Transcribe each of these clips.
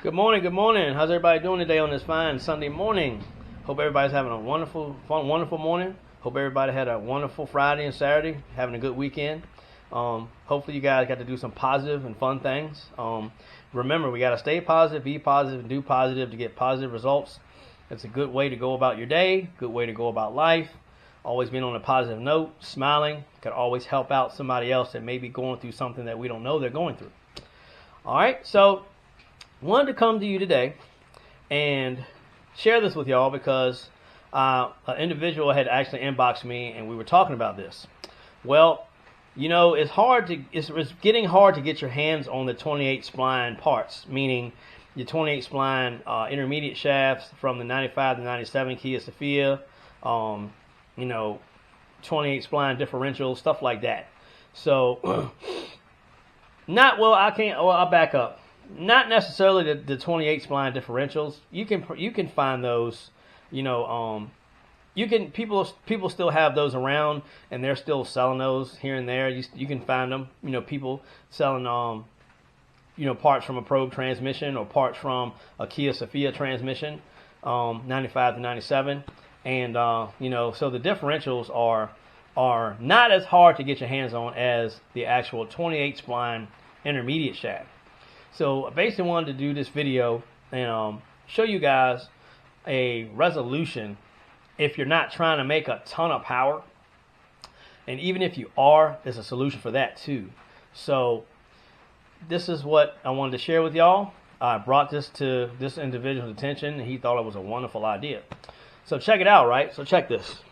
Good morning, good morning. How's everybody doing today on this fine Sunday morning? Hope everybody's having a wonderful morning. Hope everybody had a wonderful Friday and Saturday, having a good weekend. Hopefully you guys got to do some positive and fun things. Remember, we got to stay positive, be positive, and do positive to get positive results. It's a good way to go about your day, good way to go about life. Always being on a positive note, smiling, could always help out somebody else that may be going through something that we don't know they're going through. All right, so wanted to come to you today and share this with y'all because an individual had actually inboxed me and we were talking about this. Well, you know, it's getting hard to get your hands on the 28 spline parts, meaning your 28 spline intermediate shafts from the 95 to 97 Kia Sephia, 28 spline differentials, stuff like that. So, I'll back up. Not necessarily the 28 spline differentials. You can find those, people still have those around and they're still selling those here and there. You can find them, people selling parts from a probe transmission or parts from a Kia Sephia transmission, 95 to 97. And so the differentials are not as hard to get your hands on as the actual 28 spline intermediate shaft. So I basically wanted to do this video and show you guys a resolution if you're not trying to make a ton of power. And even if you are, there's a solution for that too. So this is what I wanted to share with y'all. I brought this to this individual's attention and he thought it was a wonderful idea. So check it out, right? So check this.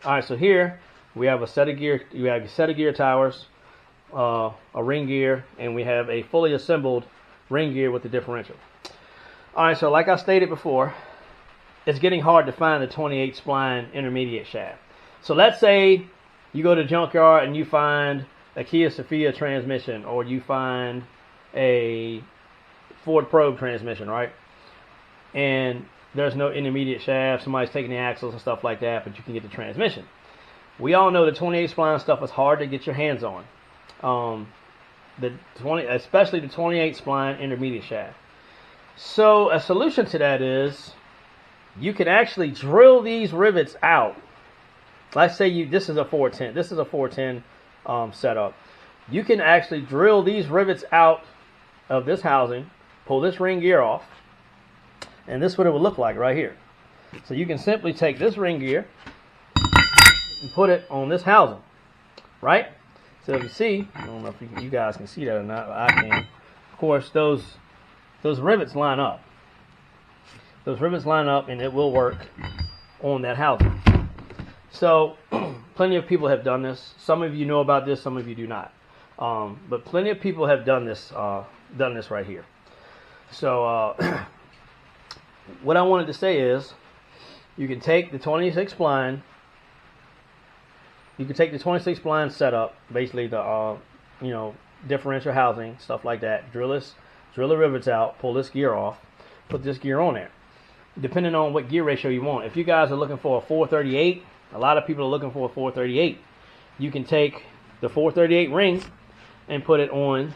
All right, so here we have a set of gear. You have a set of gear towers, a ring gear, and we have a fully assembled ring gear with the differential. All right, so like I stated before, it's getting hard to find the 28 spline intermediate shaft. So let's say you go to the junkyard and you find a Kia Sephia transmission, or you find a Ford Probe transmission, right? And there's no intermediate shaft. Somebody's taking the axles and stuff like that, but you can get the transmission. We all know the 28 spline stuff is hard to get your hands on. Especially the 28 spline intermediate shaft. So a solution to that is you can actually drill these rivets out. Let's say this is a 410. This is a 410 setup. You can actually drill these rivets out of this housing, pull this ring gear off, and this is what it would look like right here. So you can simply take this ring gear and put it on this housing, right? So if you see, I don't know if you guys can see that or not, but I can. Of course, those rivets line up. Those rivets line up and it will work on that housing. So plenty of people have done this. Some of you know about this, some of you do not. But plenty of people have done this right here. So what I wanted to say is you can take the 26 spline. You can take the 26 spline setup, basically the differential housing, stuff like that. Drill the rivets out, pull this gear off, put this gear on there. Depending on what gear ratio you want. If you guys are looking for a 438, a lot of people are looking for a 438. You can take the 438 ring and put it on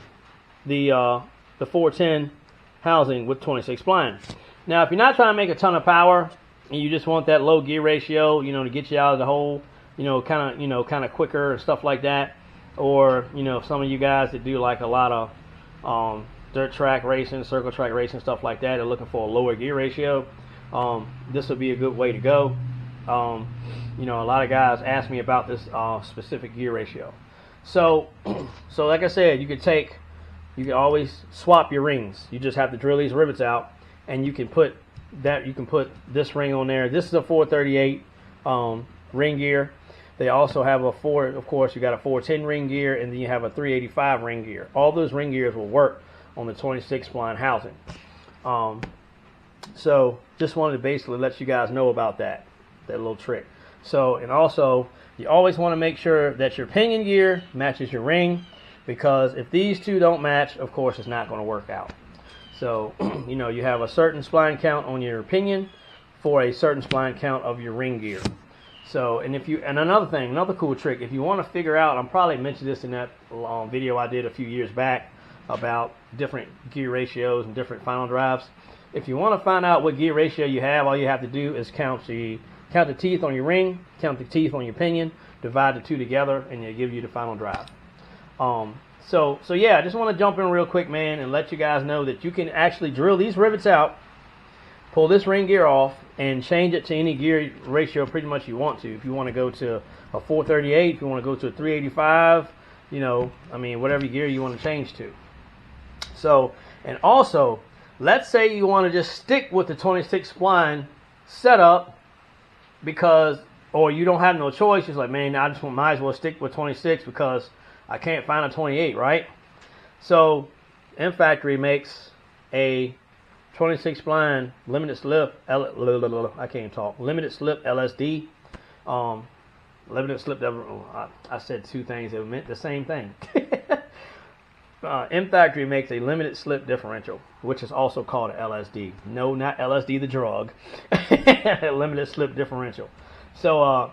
the 410 housing with 26 spline. Now, if you're not trying to make a ton of power and you just want that low gear ratio, to get you out of the hole, kind of quicker and stuff like that, or some of you guys that do like a lot of dirt track racing, circle track racing, stuff like that, are looking for a lower gear ratio, this would be a good way to go. A lot of guys ask me about this specific gear ratio. So like I said, you can always swap your rings. You just have to drill these rivets out, and you can put this ring on there. This is a 438 ring gear. They also have of course, you got a 410 ring gear, and then you have a 385 ring gear. All those ring gears will work on the 26 spline housing. So just wanted to basically let you guys know about that little trick. So, and also, you always want to make sure that your pinion gear matches your ring, because if these two don't match, of course, it's not going to work out. So, you have a certain spline count on your pinion for a certain spline count of your ring gear. So, and another cool trick, if you want to figure out, I probably mentioned this in that video I did a few years back, about different gear ratios and different final drives. If you want to find out what gear ratio you have, all you have to do is count the teeth on your ring, count the teeth on your pinion, divide the two together, and it'll give you the final drive. So yeah, I just want to jump in real quick, man, and let you guys know that you can actually drill these rivets out, pull this ring gear off, and change it to any gear ratio pretty much you want to. If you want to go to a 438, if you want to go to a 385, you know, I mean, whatever gear you want to change to. So, and also, let's say you want to just stick with the 26 spline setup because, or you don't have no choice. It's like, man, I just might as well stick with 26 because I can't find a 28, right? So, M-Factory makes a 26 spline limited slip, I can't talk, limited slip LSD. Limited slip, I said two things that meant the same thing. M-Factory makes a limited slip differential, which is also called an LSD. No, not LSD the drug. Limited slip differential. So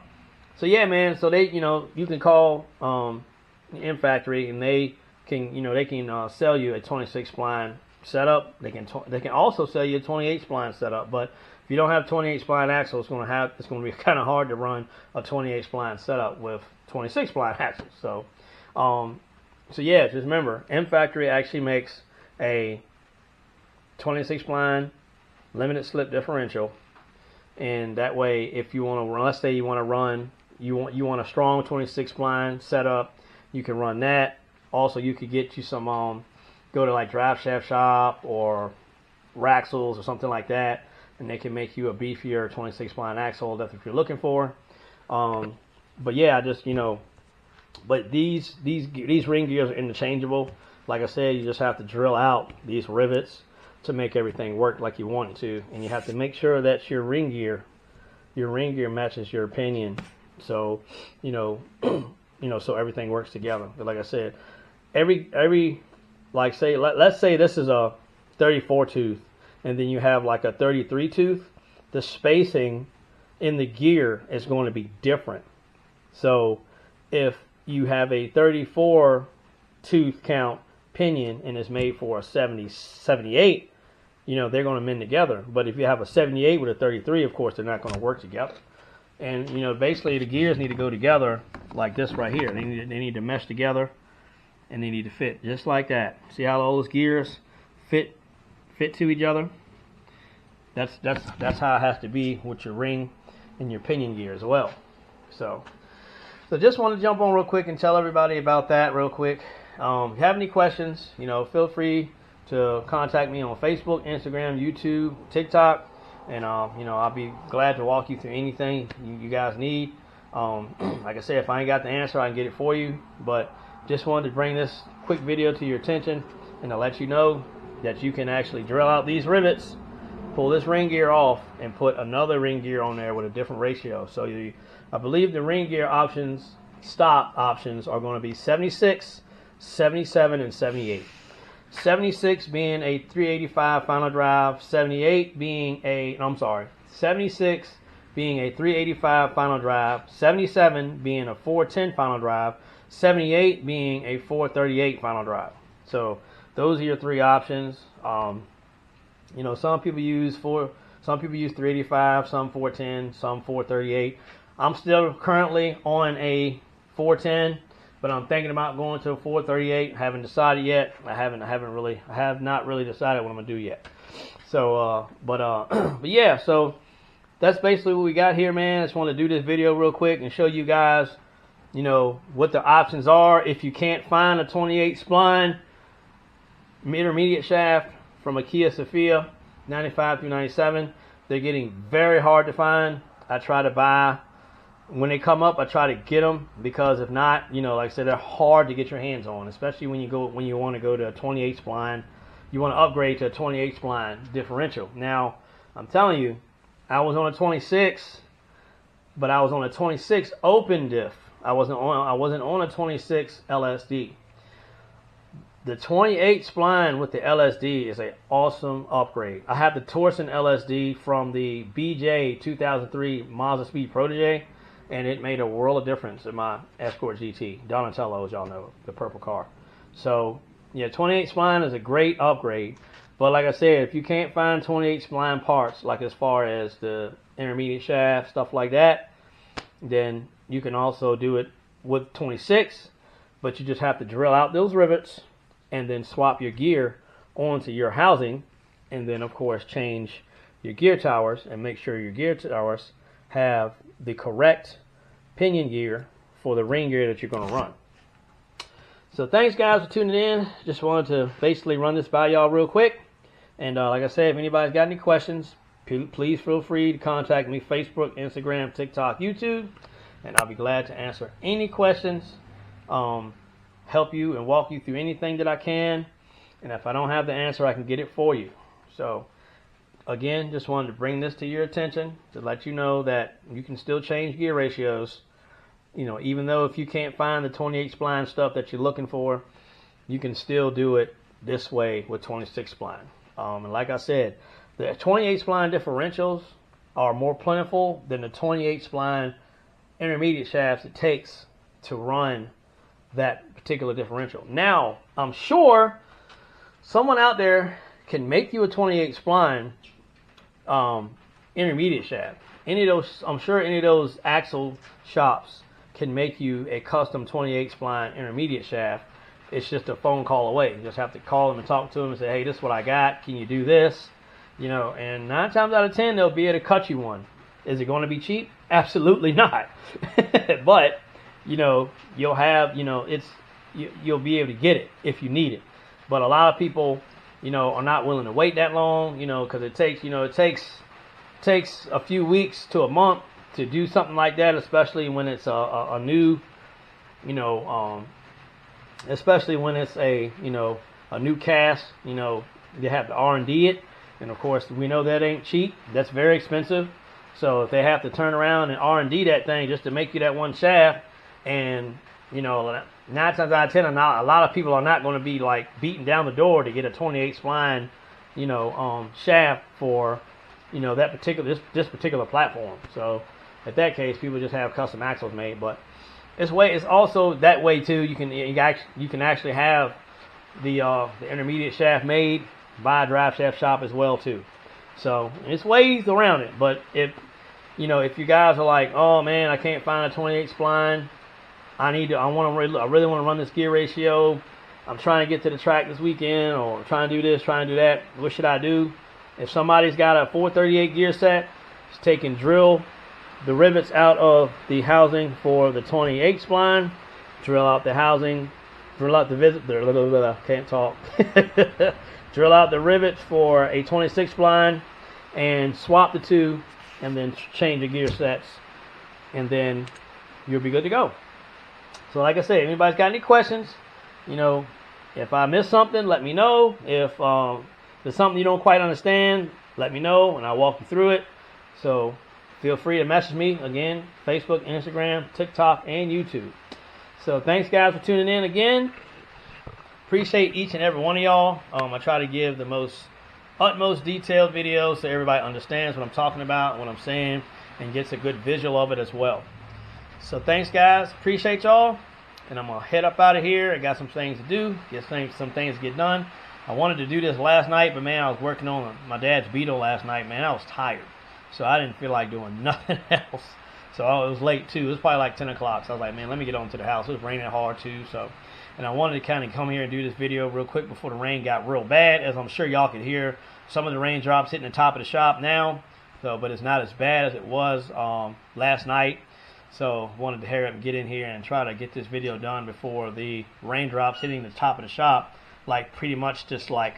yeah, man. So they, you know, you can call M-Factory and they can sell you a 26 spline setup. They can also sell you a 28 spline setup. But if you don't have 28 spline axle, it's going to be kind of hard to run a 28 spline setup with 26 spline axles. So yeah, just remember, M-Factory actually makes a 26 spline limited slip differential, and that way, if you want to run, let's say you want to run, you want a strong 26 spline setup, you can run that. Also, you could get you some go to like Drive Shaft Shop or Raxels or something like that, and they can make you a beefier 26 spline axle. That's what you're looking for. But yeah, just, you know. But these ring gears are interchangeable. Like I said, you just have to drill out these rivets to make everything work like you want it to, and you have to make sure that your ring gear matches your pinion. So, you know, so everything works together. But like I said, let's say this is a 34 tooth, and then you have like a 33 tooth. The spacing in the gear is going to be different. So if you have a 34 tooth count pinion and it's made for a 78, you know, they're going to mend together. But if you have a 78 with a 33, of course, they're not going to work together. And, you know, basically the gears need to go together like this right here. They need to mesh together, and they need to fit just like that. See how all those gears fit to each other? That's how it has to be with your ring and your pinion gear as well. So just want to jump on real quick and tell everybody about that real quick. If you have any questions, you know, feel free to contact me on Facebook, Instagram, YouTube, TikTok, and you know, I'll be glad to walk you through anything you guys need. Like I said, if I ain't got the answer, I can get it for you. But just wanted to bring this quick video to your attention and to let you know that you can actually drill out these rivets, pull this ring gear off, and put another ring gear on there with a different ratio. So I believe the ring gear options, stop options, are going to be 76, 77, and 78. 76 being a 385 final drive, 76 being a 385 final drive, 77 being a 410 final drive, 78 being a 438 final drive. So those are your three options. You know, some people use 385, some 410, some 438. I'm still currently on a 410, but I'm thinking about going to a 438. Haven't decided yet. I have not really decided what I'm gonna do yet. So, but yeah. So that's basically what we got here, man. I just want to do this video real quick and show you guys, you know, what the options are if you can't find a 28 spline intermediate shaft from a Kia Sephia 95 through 97. They're getting very hard to find. I try to buy. When they come up, I try to get them, because if not, you know, like I said, they're hard to get your hands on, especially when you want to go to a 28 spline. You want to upgrade to a 28 spline differential. Now, I'm telling you, I was on a 26, but I was on a 26 open diff. I wasn't on a 26 LSD. The 28 spline with the LSD is an awesome upgrade. I have the Torsen LSD from the BJ 2003 Mazda Speed Protege, and it made a world of difference in my Escort GT. Donatello, as y'all know, the purple car. So Yeah, 28 spline is a great upgrade. But like I said, if you can't find 28 spline parts, like as far as the intermediate shaft, stuff like that, then you can also do it with 26, but you just have to drill out those rivets and then swap your gear onto your housing, and then of course change your gear towers and make sure your gear towers have the correct pinion gear for the ring gear that you're going to run. So thanks guys for tuning in. Just wanted to basically run this by y'all real quick. And like I said, if anybody's got any questions, please feel free to contact me, Facebook, Instagram, TikTok, YouTube, and I'll be glad to answer any questions, help you and walk you through anything that I can. And if I don't have the answer, I can get it for you. So again, just wanted to bring this to your attention to let you know that you can still change gear ratios. You know, even though if you can't find the 28 spline stuff that you're looking for, you can still do it this way with 26 spline. And like I said, the 28 spline differentials are more plentiful than the 28 spline intermediate shafts it takes to run that particular differential. Now, I'm sure someone out there can make you a 28 spline intermediate shaft. I'm sure any of those axle shops can make you a custom 28 spline intermediate shaft. It's just a phone call away. You just have to call them and talk to them and say, hey, this is what I got. Can you do this? You know, and 9 times out of 10, they'll be able to cut you one. Is it going to be cheap? Absolutely not. But, you know, you'll have, you know, you'll be able to get it if you need it. But a lot of people, you know, are not willing to wait that long, you know, because it takes a few weeks to a month to do something like that, especially when it's a new, you know, especially when it's a new cast. You know, they have to R&D it, and of course we know that ain't cheap. That's very expensive. So if they have to turn around and R&D that thing just to make you that one shaft, and you know, 9 times out of 10, a lot of people are not going to be like beating down the door to get a 28 spline, you know, shaft for, you know, that particular this particular platform. So in that case, people just have custom axles made. But it's also that way too. You can actually have the intermediate shaft made by a drive shaft shop as well too. So it's ways around it. But if you guys are like, oh man, I can't find a 28 spline, I really want to run this gear ratio. I'm trying to get to the track this weekend, or trying to do this, trying to do that. What should I do? If somebody's got a 438 gear set, just take and drill the rivets out of the housing for the 28 spline, drill out the housing, drill out the can't talk. Drill out the rivets for a 26 spline and swap the two, and then change the gear sets, and then you'll be good to go. So like I said, if anybody's got any questions, you know, if I missed something, let me know. If there's something you don't quite understand, let me know and I'll walk you through it. So feel free to message me again, Facebook, Instagram, TikTok, and YouTube. So thanks guys for tuning in again. Appreciate each and every one of y'all. I try to give the utmost detailed videos so everybody understands what I'm talking about, what I'm saying, and gets a good visual of it as well. So thanks guys, appreciate y'all, and I'm gonna head up out of here. I got some things to do, some things to get done. I wanted to do this last night, but man, I was working on my dad's Beetle last night. Man, I was tired, so I didn't feel like doing nothing else. So it was late too. It was probably like 10 o'clock. So I was like, man, let me get on to the house. It was raining hard too, so. And I wanted to kind of come here and do this video real quick before the rain got real bad, as I'm sure y'all could hear some of the raindrops hitting the top of the shop now. So, but it's not as bad as it was last night. So wanted to hurry up and get in here and try to get this video done before the raindrops hitting the top of the shop, like pretty much just like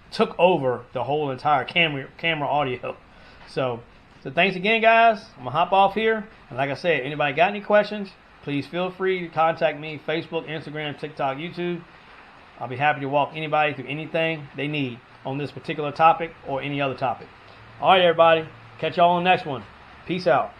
took over the whole entire camera audio. So thanks again guys. I'm gonna hop off here, and like I said, anybody got any questions, please feel free to contact me, Facebook, Instagram, TikTok, YouTube. I'll be happy to walk anybody through anything they need on this particular topic or any other topic. All right everybody, catch y'all on the next one. Peace out.